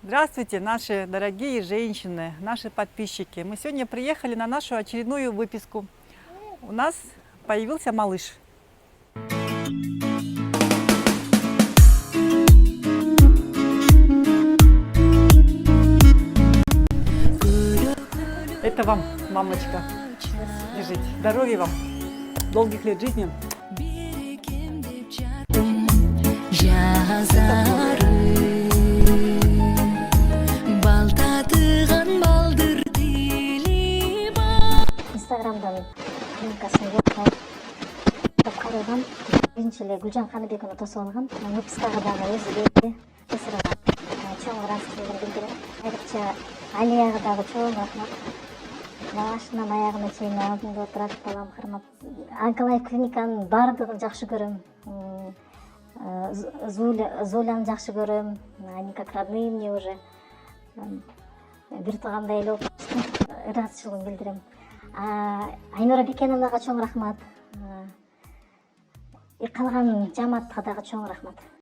Здравствуйте, наши дорогие женщины, наши подписчики. Мы сегодня приехали на нашу очередную выписку. У нас появился малыш. Это вам, мамочка. Держите. Здоровья вам, долгих лет жизни. Инстаграмдан линкасын көрүп караган. Биринчи эле Гүлжан Каныбекова тосуп алган. Выпускага дагы өзү тесирген. Чоң ыраазычылыгын билдирем. Айрыкча Алияга дагы чоң рахмат. Башынан аягына чейин алдымда отурат, балам кармап. Онкология клиниканын баардыгын жакшы көрөм. Зуляны жакшы көрөм. Они как родные мне уже. Бир туугандай эле болуп ыраазычылыгын билдирем. Айнура Бекеновнага чоң рахмат. Калган жамаатка дагы чоң рахмат.